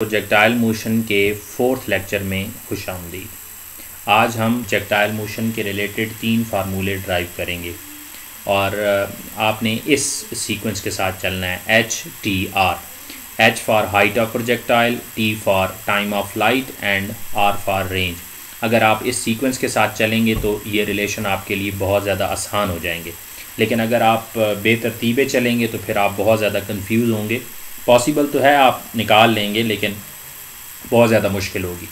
Projectile motion के 4th lecture में खुशामदीद। आज हम प्रोजेक्टाइल मोशन के रिलेटेड 3 फार्मूले ड्राइव करेंगे और आपने इस सीक्वेंस के साथ चलना है HTR। H for height of projectile, T for time of light and R for range. अगर आप इस सीक्वेंस के साथ चलेंगे तो ये रिलेशन आपके लिए बहुत ज़्यादा आसान हो जाएंगे, लेकिन अगर आप बेतरतीबे चलेंगे तो फिर आप बहुत ज़्यादा कंफ्यूज होंगे। पॉसिबल तो है आप निकाल लेंगे, लेकिन बहुत ज़्यादा मुश्किल होगी।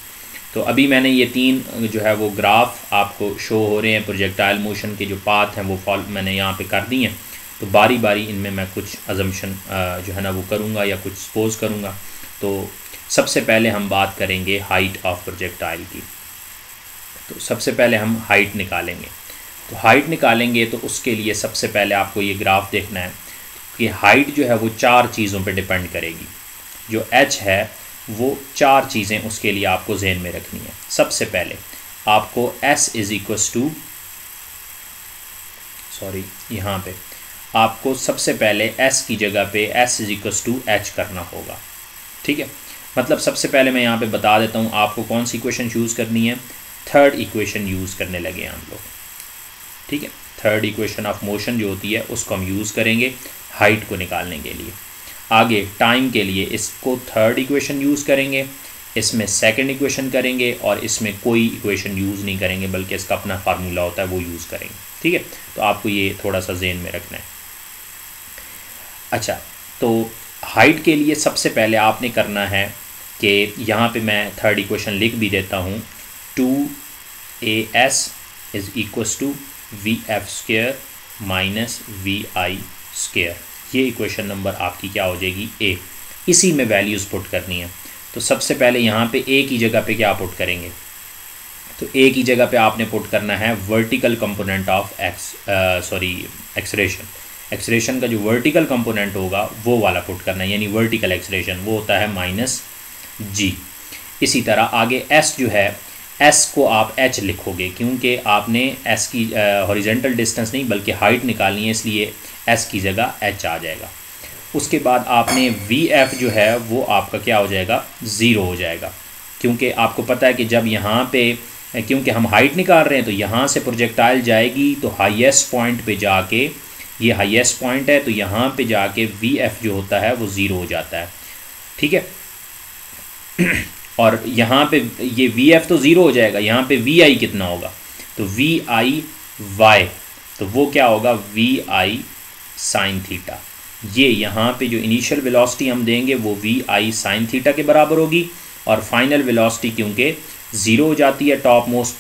तो अभी मैंने ये 3 जो है वो ग्राफ आपको शो हो रहे हैं, प्रोजेक्टाइल मोशन के जो पाथ हैं वो मैंने यहाँ पे कर दी हैं। तो बारी बारी इनमें मैं कुछ अजम्पशन जो है ना वो करूँगा या कुछ सपोज करूँगा। तो सबसे पहले हम बात करेंगे हाइट ऑफ प्रोजेक्टाइल की। तो सबसे पहले हम हाइट निकालेंगे। तो हाइट निकालेंगे तो उसके लिए सबसे पहले आपको ये ग्राफ देखना है कि हाइट जो है वो 4 चीज़ों पे डिपेंड करेगी। जो h है वो 4 चीज़ें उसके लिए आपको जहन में रखनी है। सबसे पहले आपको s इज़ इक्वस टू यहाँ पे आपको सबसे पहले s की जगह पे s is equals to h करना होगा। ठीक है, मतलब सबसे पहले मैं यहाँ पे बता देता हूँ आपको कौन सी इक्वेशन यूज़ करनी है। 3rd इक्वेशन यूज़ करने लगे हैं हम लोग। ठीक है, 3rd इक्वेशन ऑफ मोशन जो होती है उसको हम यूज़ करेंगे हाइट को निकालने के लिए। आगे टाइम के लिए इसको 3rd इक्वेशन यूज़ करेंगे, इसमें 2nd इक्वेशन करेंगे और इसमें कोई इक्वेशन यूज़ नहीं करेंगे, बल्कि इसका अपना फार्मूला होता है वो यूज़ करेंगे। ठीक है, तो आपको ये थोड़ा सा जहन में रखना है। अच्छा, तो हाइट के लिए सबसे पहले आपने करना है कि यहाँ पे मैं 3rd इक्वेशन लिख भी देता हूँ। 2AS is equals to VF square minus VI square. ये इक्वेशन नंबर आपकी क्या हो जाएगी, A। इसी में वैल्यूज़ पुट करनी है। तो सबसे पहले यहाँ पे A की जगह पे क्या पुट करेंगे, तो A की जगह पे आपने पुट करना है वर्टिकल कंपोनेंट ऑफ एक्सरेशन। एक्सरेशन का जो वर्टिकल कंपोनेंट होगा वो वाला पुट करना है, यानी वर्टिकल एक्सरेशन वो होता है -G। इसी तरह आगे S जो है, S को आप H लिखोगे क्योंकि आपने S की हॉरिजेंटल डिस्टेंस नहीं बल्कि हाइट निकालनी है, इसलिए S की जगह H आ जाएगा। उसके बाद आपने VF जो है वो आपका क्या हो जाएगा, 0 हो जाएगा, क्योंकि आपको पता है कि जब यहाँ पे क्योंकि हम हाइट निकाल रहे हैं तो यहाँ से प्रोजेक्टाइल जाएगी तो हाईएस्ट पॉइंट पे जाके, ये हाईएस्ट पॉइंट है तो यहाँ पे जाके VF जो होता है वो 0 हो जाता है। ठीक है, और यहाँ पे ये VF तो 0 हो जाएगा, यहाँ पे VI कितना होगा, तो VIY, तो वो क्या होगा VI साइन थीटा। ये यहाँ पे जो इनिशियल वेलोसिटी हम देंगे वो VI साइन थीटा के बराबर होगी, और फाइनल वेलोसिटी क्योंकि 0 हो जाती है, टॉप मोस्ट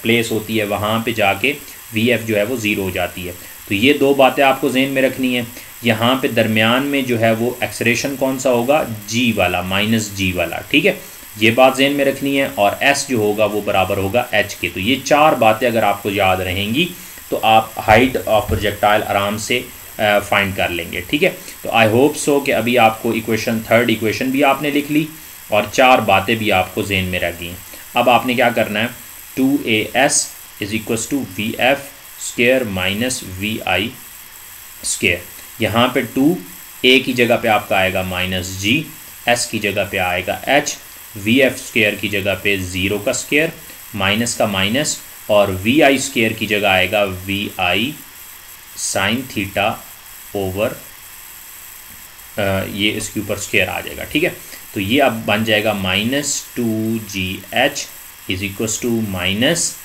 प्लेस होती है वहाँ पे जाके VF जो है वो 0 हो जाती है। तो ये 2 बातें आपको जहन में रखनी है। यहाँ पे दरमियान में जो है वो एक्सरेशन कौन सा होगा, G वाला, -G वाला। ठीक है, ये बात जहन में रखनी है, और S जो होगा वो बराबर होगा H के। तो ये 4 बातें अगर आपको याद रहेंगी तो आप हाइट ऑफ प्रोजेक्टाइल आराम से फाइंड कर लेंगे। ठीक है, तो आई होप सो कि अभी आपको 3rd इक्वेशन भी आपने लिख ली और 4 बातें भी आपको जहन में रह गई। अब आपने क्या करना है, 2AS is equals to VF square minus VI square. यहाँ पे 2 A की जगह पे आपका आएगा -G, S की जगह पे आएगा H, VF स्क्वायर की जगह पे 0 का स्क्वायर माइनस का माइनस, और VI स्क्वायर की जगह आएगा VI साइन थीटा ओवर ये इसके ऊपर स्क्वायर आ जाएगा। ठीक है, तो ये अब बन जाएगा -2GH is equals to minus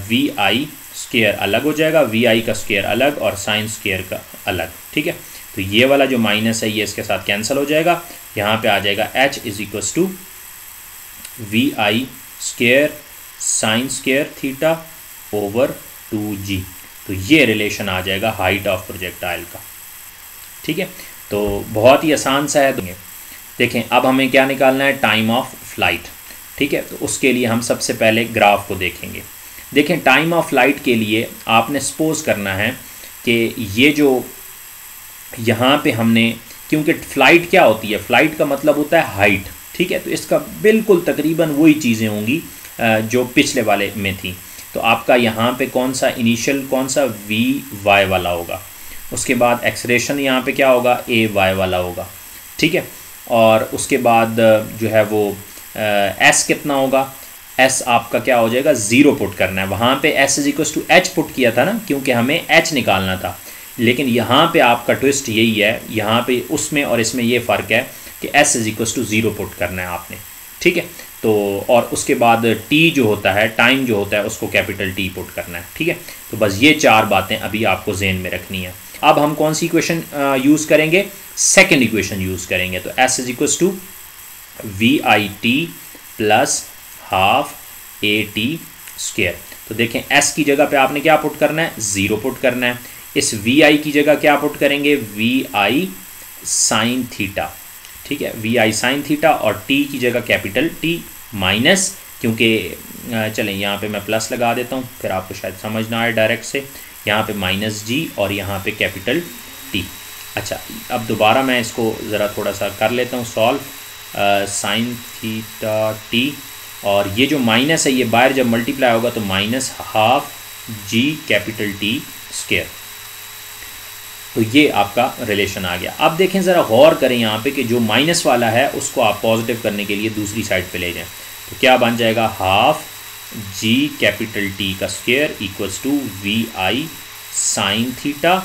VI square अलग हो जाएगा, VI का स्क्वायर अलग और साइन स्क्वायर का अलग। ठीक है, तो ये वाला जो माइनस है ये इसके साथ कैंसिल हो जाएगा। यहाँ पे आ जाएगा H is equals to VI square sine square theta over 2G। तो ये रिलेशन आ जाएगा हाइट ऑफ प्रोजेक्टाइल का। ठीक है, तो बहुत ही आसान सा है। देखें अब हमें क्या निकालना है, टाइम ऑफ फ्लाइट। ठीक है, तो उसके लिए हम सबसे पहले ग्राफ को देखेंगे। देखें टाइम ऑफ फ्लाइट के लिए आपने सपोज करना है कि ये जो यहाँ पे हमने, क्योंकि फ़्लाइट क्या होती है, फ़्लाइट का मतलब होता है हाइट। ठीक है, तो इसका बिल्कुल तकरीबन वही चीज़ें होंगी जो पिछले वाले में थी। तो आपका यहाँ पे कौन सा इनिशियल कौन सा VY वाला होगा, उसके बाद एक्सरेशन यहाँ पे क्या होगा, AY वाला होगा। ठीक है, और उसके बाद जो है वो एस कितना होगा, एस आपका क्या हो जाएगा, 0 पुट करना है। वहाँ पे S is equal to H put किया था ना, क्योंकि हमें एच निकालना था। लेकिन यहाँ पे आपका ट्विस्ट यही है, यहाँ पे उसमें और इसमें ये फ़र्क है कि S is equal to 0 put करना है आपने, ठीक है। तो और उसके बाद टी जो होता है, टाइम जो होता है, उसको कैपिटल टी पुट करना है, ठीक है। तो बस ये 4 बातें अभी आपको जेहन में रखनी है। अब हम कौन सी इक्वेशन यूज़ करेंगे, सेकेंड इक्वेशन यूज़ करेंगे। तो S is equal to V I T plus half A T square. तो देखें एस की जगह पे आपने क्या पुट करना है, 0 पुट करना है। इस वी आई की जगह क्या पुट करेंगे, वी आई साइन थीटा, ठीक है, वी आई साइन थीटा। और टी की जगह कैपिटल टी माइनस, क्योंकि चलें यहाँ पे मैं प्लस लगा देता हूँ, फिर आपको शायद समझ ना आए डायरेक्ट से, यहाँ पे माइनस जी और यहाँ पे कैपिटल टी। अच्छा, अब दोबारा मैं इसको ज़रा थोड़ा सा कर लेता हूँ सॉल्व। साइन थीटा टी, और ये जो माइनस है ये बाहर जब मल्टीप्लाई होगा तो minus half G capital T square. तो ये आपका रिलेशन आ गया। अब देखें ज़रा गौर करें यहाँ पे कि जो माइनस वाला है उसको आप पॉजिटिव करने के लिए दूसरी साइड पे ले जाएं। तो क्या बन जाएगा, हाफ जी कैपिटल टी का square equals to V I sine theta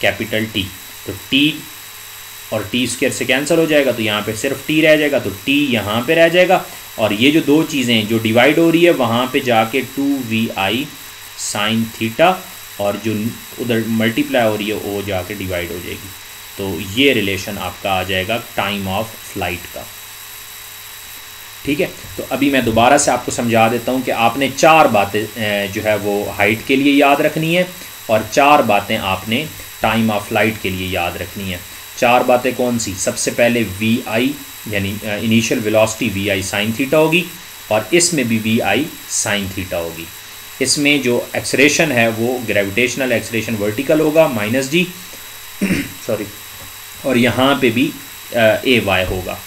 capital T. तो टी और टी स्क्वायर से कैंसिल हो जाएगा, तो यहाँ पे सिर्फ टी रह जाएगा, तो टी यहाँ पे रह जाएगा। और ये जो दो चीज़ें जो डिवाइड हो रही है वहाँ पे जाके 2vi साइन थीटा, और जो उधर मल्टीप्लाई हो रही है वो जाके डिवाइड हो जाएगी। तो ये रिलेशन आपका आ जाएगा टाइम ऑफ फ्लाइट का, ठीक है। तो अभी मैं दोबारा से आपको समझा देता हूँ कि आपने 4 बातें जो है वो हाइट के लिए याद रखनी है, और 4 बातें आपने टाइम ऑफ फ्लाइट के लिए याद रखनी है। 4 बातें कौन सी, सबसे पहले वी आई यानी initial velocity V I sine theta होगी, और इसमें भी वी आई साइन थीटा होगी। इसमें जो एक्सलेरेशन है वो ग्रेविटेशनल एक्सलेरेशन वर्टिकल होगा माइनस जी सॉरी, और यहाँ पे भी ए वाई होगा।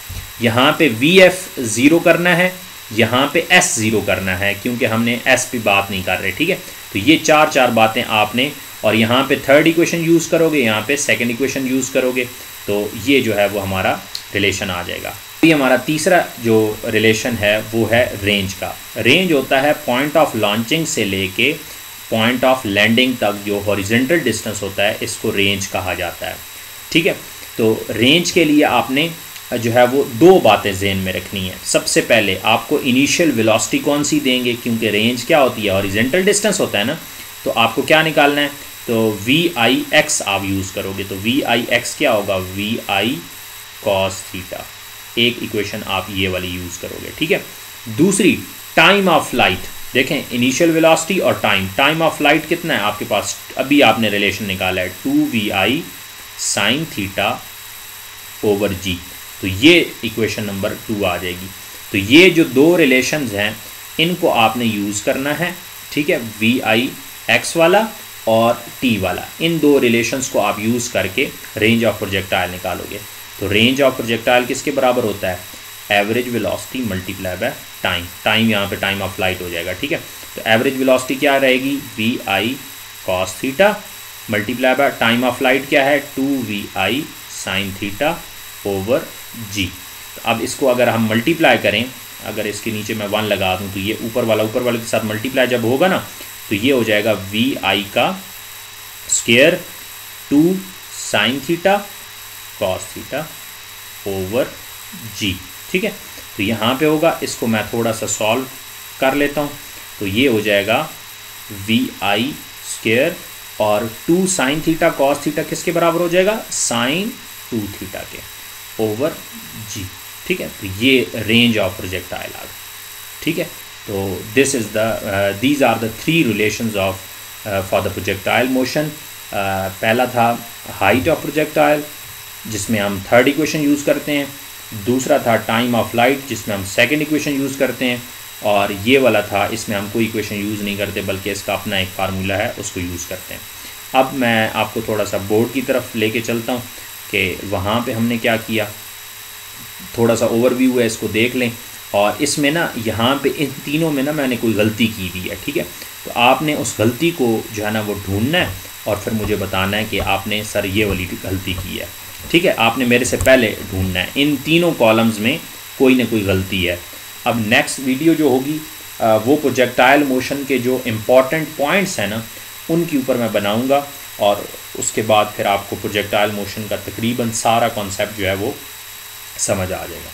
यहाँ पे वी एफ 0 करना है, यहाँ पे एस 0 करना है, क्योंकि हमने एस पे बात नहीं कर रहे, ठीक है। तो ये 4 बातें आपने, और यहाँ पे थर्ड इक्वेशन यूज़ करोगे, यहाँ पे सेकंड इक्वेशन यूज़ करोगे, तो ये जो है वो हमारा रिलेशन आ जाएगा। ये हमारा तीसरा जो रिलेशन है वो है रेंज का। रेंज होता है पॉइंट ऑफ लॉन्चिंग से लेके पॉइंट ऑफ लैंडिंग तक जो हॉरिजॉन्टल डिस्टेंस होता है, इसको रेंज कहा जाता है, ठीक है। तो रेंज के लिए आपने जो है वो 2 बातें ज़हन में रखनी है। सबसे पहले आपको इनिशियल वेलोसिटी कौन सी देंगे, क्योंकि रेंज क्या होती है, हॉरिजॉन्टल डिस्टेंस होता है ना। तो आपको क्या निकालना है, तो वी आई एक्स आप यूज़ करोगे। तो वी आई एक्स क्या होगा, वी आई कॉस थीटा। एक इक्वेशन आप ये वाली यूज़ करोगे, ठीक है। दूसरी टाइम ऑफ फ्लाइट, देखें इनिशियल वेलोसिटी और टाइम ऑफ फ्लाइट कितना है आपके पास, अभी आपने रिलेशन निकाला है 2vi साइन थीटा ओवर जी। तो ये इक्वेशन नंबर 2 आ जाएगी। तो ये जो 2 रिलेशंस हैं इनको आपने यूज़ करना है, ठीक है। वी आई एक्स वाला और टी वाला, इन 2 रिलेशंस को आप यूज़ करके रेंज ऑफ प्रोजेक्टाइल निकालोगे। तो रेंज ऑफ प्रोजेक्टाइल किसके बराबर होता है, average velocity multiply by time यहाँ पे टाइम ऑफ फ्लाइट हो जाएगा, ठीक है। तो एवरेज वेलोसिटी क्या रहेगी, V I cos theta multiply by time of flight क्या है, 2vi साइन थीटा ओवर जी। तो अब इसको अगर हम मल्टीप्लाई करें, अगर इसके नीचे मैं 1 लगा दूँ तो ये ऊपर वाले के साथ मल्टीप्लाई जब होगा ना, तो ये हो जाएगा वी आई का square 2 sine theta cos theta over g, ठीक है। तो यहाँ पे होगा, इसको मैं थोड़ा सा सॉल्व कर लेता हूँ। तो ये हो जाएगा वी आई स्क्वायर और 2 साइन थीटा कॉस थीटा किसके बराबर हो जाएगा, साइन 2 थीटा के ओवर जी, ठीक है। तो ये रेंज ऑफ प्रोजेक्टाइल आ गया, ठीक है। तो this is the these are the 3 relations of for the projectile motion. पहला था हाइट ऑफ प्रोजेक्टाइल जिसमें हम थर्ड इक्वेशन यूज़ करते हैं, दूसरा था टाइम ऑफ फ्लाइट जिसमें हम सेकंड इक्वेशन यूज़ करते हैं, और ये वाला था इसमें हम कोई इक्वेशन यूज़ नहीं करते बल्कि इसका अपना एक फार्मूला है उसको यूज़ करते हैं। अब मैं आपको थोड़ा सा बोर्ड की तरफ लेके चलता हूँ कि वहाँ पे हमने क्या किया, थोड़ा सा ओवरव्यू है, इसको देख लें। और इसमें ना यहाँ पे इन तीनों में ना मैंने कोई गलती की हुई है, ठीक है। तो आपने उस गलती को जो है ना वो ढूंढना है और फिर मुझे बताना है कि आपने सर ये वाली गलती की है। ठीक है, आपने मेरे से पहले ढूंढना है। इन तीनों कॉलम्स में कोई ना कोई गलती है। अब नेक्स्ट वीडियो जो होगी वो प्रोजेक्टाइल मोशन के जो इम्पॉर्टेंट पॉइंट्स हैं ना उनके ऊपर मैं बनाऊंगा, और उसके बाद फिर आपको प्रोजेक्टाइल मोशन का तकरीबन सारा कॉन्सेप्ट जो है वो समझ आ जाएगा।